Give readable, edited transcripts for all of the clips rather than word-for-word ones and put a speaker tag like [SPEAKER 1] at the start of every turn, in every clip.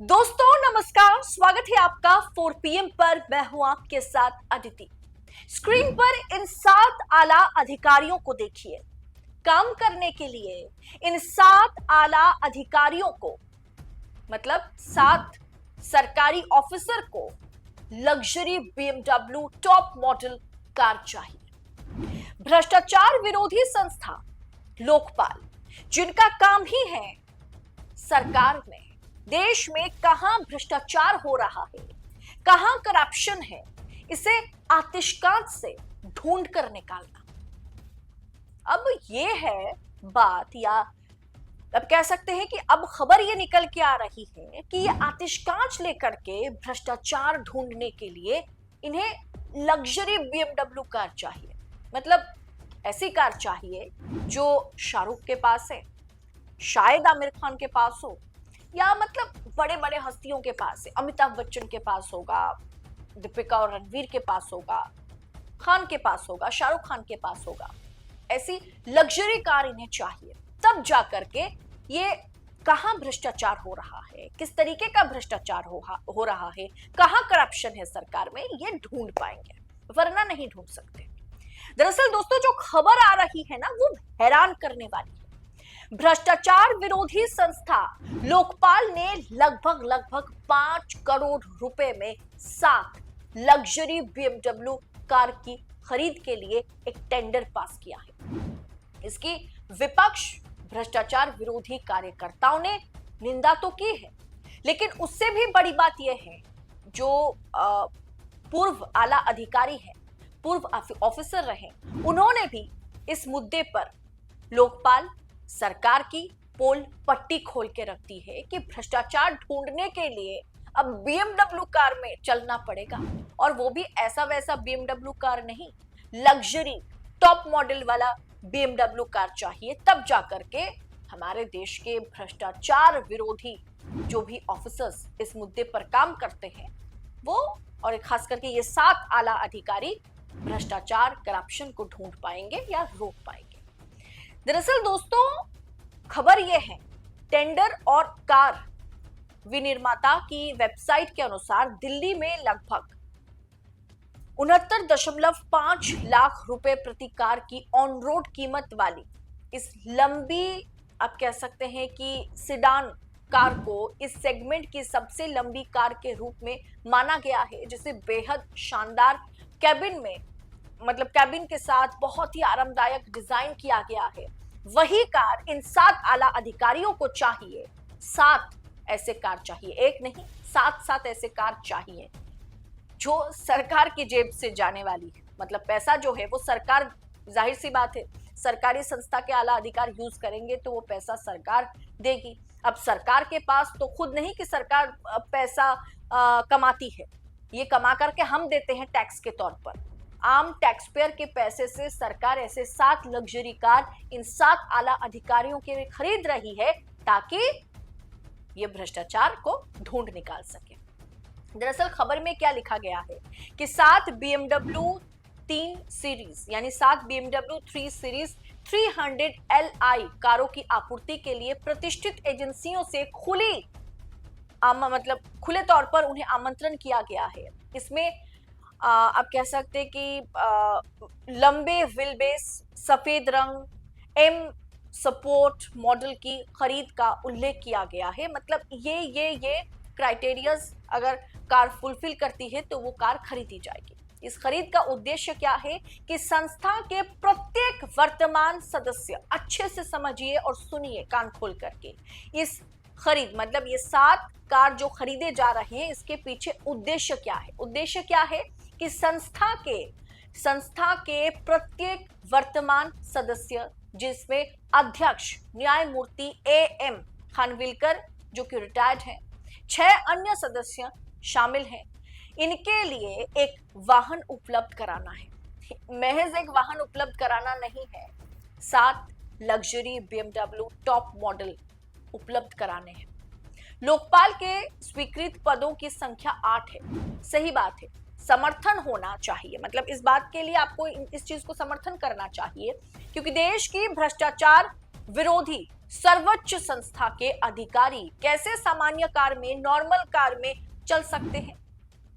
[SPEAKER 1] दोस्तों नमस्कार, स्वागत है आपका 4 PM पर। मैं हूं आपके साथ अदिति। स्क्रीन पर इन 7 आला अधिकारियों को देखिए। काम करने के लिए इन 7 आला अधिकारियों को, मतलब 7 सरकारी ऑफिसर को luxury BMW top model car चाहिए। भ्रष्टाचार विरोधी संस्था लोकपाल, जिनका काम ही है सरकार में, देश में कहां भ्रष्टाचार हो रहा है, कहां करप्शन है, इसे आतिशबाजी से ढूंढ कर निकालना। अब ये है बात, या अब कह सकते हैं कि अब खबर ये निकल के आ रही है कि ये आतिशबाजी लेकर के भ्रष्टाचार ढूंढने के लिए इन्हें लग्जरी BMW कार चाहिए। मतलब ऐसी कार चाहिए जो शाहरुख के पास है, शायद आमिर खान के पास हो, या मतलब बड़े बड़े हस्तियों के पास है। अमिताभ बच्चन के पास होगा, दीपिका और रणवीर के पास होगा, खान के पास होगा, शाहरुख खान के पास होगा। ऐसी लग्जरी कार इन्हें चाहिए, तब जाकर के ये कहां भ्रष्टाचार हो रहा है, किस तरीके का भ्रष्टाचार हो रहा है, कहां करप्शन है सरकार में, ये ढूंढ पाएंगे, वरना नहीं ढूंढ सकते। दरअसल दोस्तों, जो खबर आ रही है ना, वो हैरान करने वाली है। भ्रष्टाचार विरोधी संस्था लोकपाल ने लगभग 5 करोड़ रुपए में 7 लग्जरी BMW कार की खरीद के लिए एक टेंडर पास किया है। इसकी विपक्ष, भ्रष्टाचार विरोधी कार्यकर्ताओं ने निंदा तो की है, लेकिन उससे भी बड़ी बात यह है, जो पूर्व आला अधिकारी हैं, पूर्व ऑफिसर रहे, उन्होंने भी इस मुद्दे पर लोकपाल सरकार की पोल पट्टी खोल के रखती है कि भ्रष्टाचार ढूंढने के लिए अब BMW कार में चलना पड़ेगा, और वो भी ऐसा वैसा BMW कार नहीं, लग्जरी टॉप मॉडल वाला BMW कार चाहिए। तब जाकर के हमारे देश के भ्रष्टाचार विरोधी जो भी ऑफिसर्स इस मुद्दे पर काम करते हैं वो, और खास करके ये 7 आला अधिकारी, भ्रष्टाचार करप्शन को ढूंढ पाएंगे या रोक पाएंगे। दरअसल दोस्तों, खबर यह है, टेंडर और कार विनिर्माता की वेबसाइट के अनुसार दिल्ली में लगभग 69.5 लाख रुपए प्रति कार की ऑन रोड कीमत वाली इस लंबी, आप कह सकते हैं कि सिडान कार को इस सेगमेंट की सबसे लंबी कार के रूप में माना गया है, जिसे बेहद शानदार कैबिन में, मतलब कैबिन के साथ बहुत ही आरामदायक डिजाइन किया गया है। वही कार इन 7 आला अधिकारियों को चाहिए। 7 ऐसे कार चाहिए, एक नहीं, 7 ऐसे कार चाहिए जो सरकार की जेब से जाने वाली है। मतलब पैसा जो है वो सरकार, जाहिर सी बात है, सरकारी संस्था के आला अधिकार यूज करेंगे तो वो पैसा सरकार देगी। अब सरकार के पास तो खुद नहीं कि सरकार पैसा कमाती है, ये कमा करके हम देते हैं टैक्स के तौर पर। आम टैक्स पेयर के पैसे से सरकार ऐसे 7 लग्जरी कार इन 7 आला अधिकारियों के लिए खरीद रही है, ताकि ये भ्रष्टाचार को ढूंढ निकाल सके। दरअसल खबर में क्या लिखा गया है कि 7 BMW 3 सीरीज, यानी 7 BMW 3 सीरीज 300 Li कारों की आपूर्ति के लिए प्रतिष्ठित एजेंसियों से मतलब खुले तौर पर उन्हें आमंत्रण किया गया है। इसमें आप कह सकते हैं कि लंबे व्हील बेस, सफेद रंग, M सपोर्ट मॉडल की खरीद का उल्लेख किया गया है। मतलब ये क्राइटेरियाज अगर कार फुलफिल करती है तो वो कार खरीदी जाएगी। इस खरीद का उद्देश्य क्या है कि संस्था के प्रत्येक वर्तमान सदस्य, अच्छे से समझिए और सुनिए कान खोल करके, इस खरीद, मतलब ये 7 कार जो खरीदे जा रहे हैं, इसके पीछे उद्देश्य क्या है? उद्देश्य क्या है कि संस्था के प्रत्येक वर्तमान सदस्य, जिसमें अध्यक्ष न्यायमूर्ति AM खानविलकर जो कि रिटायर्ड हैं, 6 अन्य सदस्य शामिल हैं, इनके लिए एक वाहन उपलब्ध कराना है। महज एक वाहन उपलब्ध कराना नहीं है, 7 लग्जरी BMW टॉप मॉडल उपलब्ध कराने हैं। लोकपाल के स्वीकृत पदों की संख्या 8 है। सही बात है, समर्थन होना चाहिए, मतलब इस बात के लिए आपको इस चीज को समर्थन करना चाहिए, क्योंकि देश की भ्रष्टाचार विरोधी सर्वोच्च संस्था के अधिकारी कैसे सामान्य कार में, नॉर्मल कार में चल सकते हैं?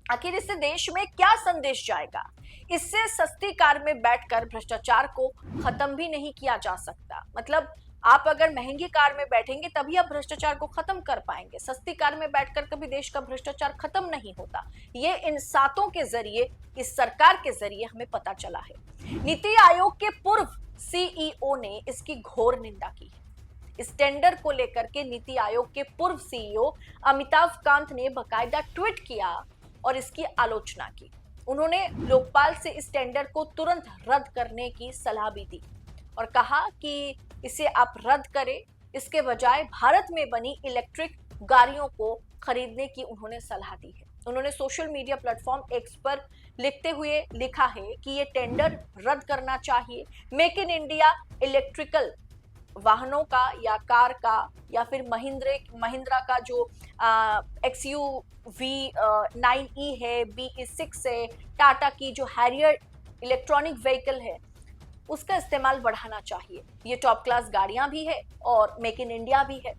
[SPEAKER 1] आखिर इससे देश में क्या संदेश जाएगा? इससे सस्ती कार में बैठकर भ्रष्टाचार को खत्म भी नहीं किया जा सकता। मतलब आप अगर महंगी कार में बैठेंगे तभी आप भ्रष्टाचार को खत्म कर पाएंगे। सस्ती कार में बैठकर कभी देश का भ्रष्टाचार खत्म नहीं होता। ये इन सातों के जरिए, इस सरकार के जरिए हमें पता चला है। नीति आयोग के पूर्व सीईओ ने इसकी घोर निंदा की है। इस टेंडर को लेकर के नीति आयोग के पूर्व सीईओ अमिताभ कांत ने बकायदा ट्वीट किया और इसकी आलोचना की। उन्होंने लोकपाल से इस टेंडर को तुरंत रद्द करने की सलाह भी दी और कहा कि इसे आप रद्द करें, इसके बजाय भारत में बनी इलेक्ट्रिक गाड़ियों को खरीदने की उन्होंने सलाह दी है। उन्होंने सोशल मीडिया प्लेटफॉर्म एक्स पर लिखते हुए लिखा है कि ये टेंडर रद्द करना चाहिए। मेक इन इंडिया इलेक्ट्रिकल वाहनों का या कार का या फिर महिंद्रा का जो XUV 9E है, BE6 है, टाटा की जो हैरियर इलेक्ट्रॉनिक व्हीकल है, उसका इस्तेमाल बढ़ाना चाहिए। ये टॉप क्लास गाड़ियां भी है और मेक इन इंडिया भी है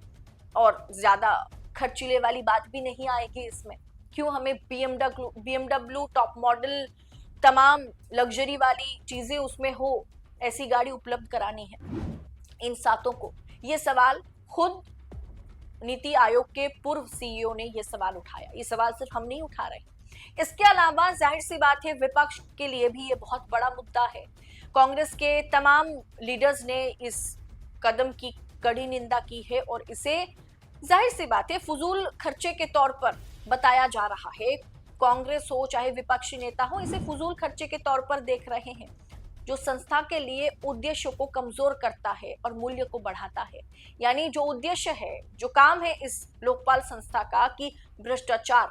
[SPEAKER 1] और ज्यादा खर्चीले वाली बात भी नहीं आएगी इसमें। क्यों हमें BMW टॉप मॉडल, तमाम लग्जरी वाली चीजें उसमें हो, ऐसी गाड़ी उपलब्ध करानी है इन सातों को? ये सवाल खुद नीति आयोग के पूर्व सीईओ ने ये सवाल उठाया। ये सवाल सिर्फ हम नहीं उठा रहे। इसके अलावा जाहिर सी बात है विपक्ष के लिए भी ये बहुत बड़ा मुद्दा है। कांग्रेस के तमाम लीडर्स ने इस कदम की कड़ी निंदा की है और इसे जाहिर सी बात है फजूल खर्चे के तौर पर बताया जा रहा है। कांग्रेस हो चाहे विपक्षी नेता हो, इसे फजूल खर्चे के तौर पर देख रहे हैं, जो संस्था के लिए उद्देश्य को कमजोर करता है और मूल्य को बढ़ाता है। यानी जो उद्देश्य है, जो काम है इस लोकपाल संस्था का कि भ्रष्टाचार,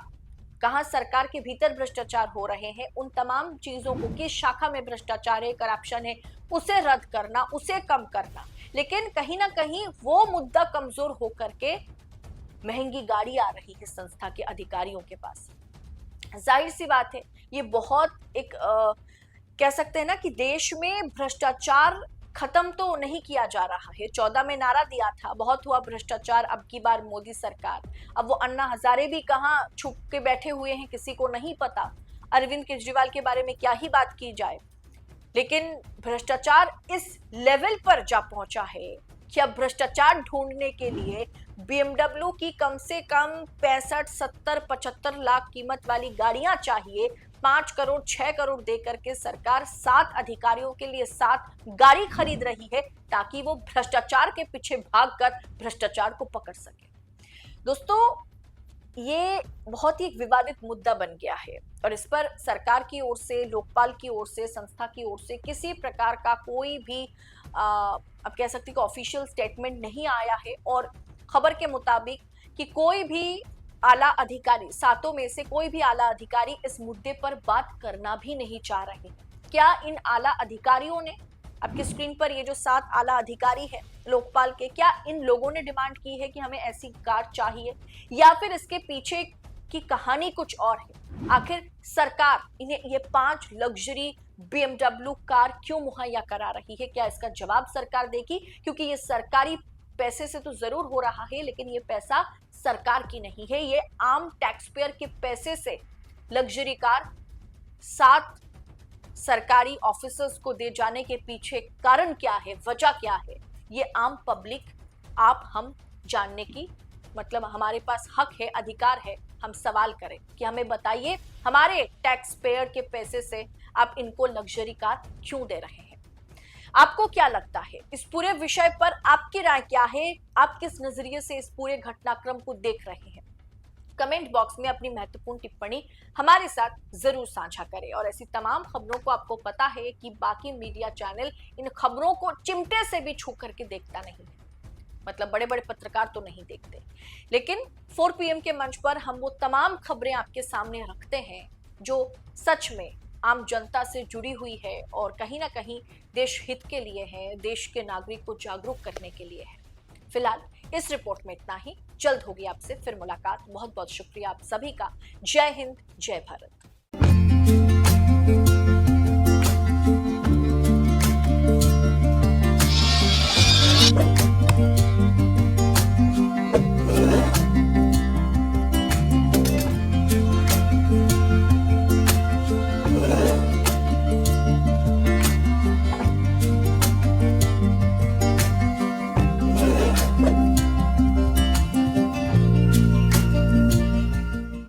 [SPEAKER 1] कहां सरकार के भीतर भ्रष्टाचार हो रहे हैं, उन तमाम चीजों को, किस शाखा में भ्रष्टाचार है, करप्शन है, उसे रद्द करना, उसे कम करना। लेकिन कहीं ना कहीं वो मुद्दा कमजोर होकर के महंगी गाड़ी आ रही है संस्था के अधिकारियों के पास। जाहिर सी बात है ये बहुत एक कह सकते हैं ना कि देश में भ्रष्टाचार खत्म तो नहीं किया जा रहा है। 14 में नारा दिया था, बहुत हुआ भ्रष्टाचार, अब की बार मोदी सरकार। अब वो अन्ना हजारे भी कहाँ छुप के बैठे हुए हैं किसी को नहीं पता। अरविंद केजरीवाल के बारे में क्या ही बात की जाए। लेकिन भ्रष्टाचार इस लेवल पर जा पहुंचा है कि अब भ्रष्टाचार ढूंढने के लिए BMW की कम से कम 65, 70, 75 लाख कीमत वाली गाड़ियां चाहिए। 5 करोड़ 6 करोड़ दे करके सरकार 7 अधिकारियों के लिए 7 गाड़ी खरीद रही है ताकि वो भ्रष्टाचार के पीछे भागकर भ्रष्टाचार को पकड़ सके। दोस्तों, ये बहुत ही एक विवादित मुद्दा बन गया है और इस पर सरकार की ओर से, लोकपाल की ओर से, संस्था की ओर से किसी प्रकार का कोई भी अब कह सकते हैं कि ऑफिशियल स्टेटमेंट नहीं आया है। और खबर के मुताबिक कि कोई भी आला अधिकारी, सातों में से कोई भी आला अधिकारी इस मुद्दे पर बात करना भी नहीं चाह रहे। क्या इन आला अधिकारियों ने, आपकी स्क्रीन पर ये जो 7 आला अधिकारी है लोकपाल के, क्या इन लोगों ने डिमांड की है कि हमें ऐसी कार चाहिए, या फिर इसके पीछे की कहानी कुछ और है? आखिर सरकार इन्हें ये 5 लग्जरी BMW कार क्यों मुहैया करा रही है? क्या इसका जवाब सरकार देगी? क्योंकि ये सरकारी पैसे से तो जरूर हो रहा है, लेकिन ये पैसा सरकार की नहीं है, ये आम टैक्स पेयर के पैसे से लग्जरी कार 7 सरकारी ऑफिसर्स को दे जाने के पीछे कारण क्या है, वजह क्या है, ये आम पब्लिक, आप, हम जानने की, मतलब हमारे पास हक है, अधिकार है, हम सवाल करें कि हमें बताइए हमारे टैक्स पेयर के पैसे से आप इनको लग्जरी कार क्यों दे रहे हैं? आपको क्या लगता है इस पूरे विषय पर? आपकी राय क्या है? आप किस नजरिए से इस पूरे घटनाक्रम को देख रहे हैं? कमेंट बॉक्स में अपनी महत्वपूर्ण टिप्पणी हमारे साथ जरूर साझा करें। और ऐसी तमाम खबरों को आपको पता है कि बाकी मीडिया चैनल इन खबरों को चिमटे से भी छू करके देखता नहीं है, मतलब बड़े बड़े पत्रकार तो नहीं देखते, लेकिन 4 PM के मंच पर हम वो तमाम खबरें आपके सामने रखते हैं जो सच में आम जनता से जुड़ी हुई है और कहीं ना कहीं देश हित के लिए है, देश के नागरिक को जागरूक करने के लिए है। फिलहाल इस रिपोर्ट में इतना ही। जल्द होगी आपसे फिर मुलाकात। बहुत बहुत शुक्रिया आप सभी का। जय हिंद, जय भारत।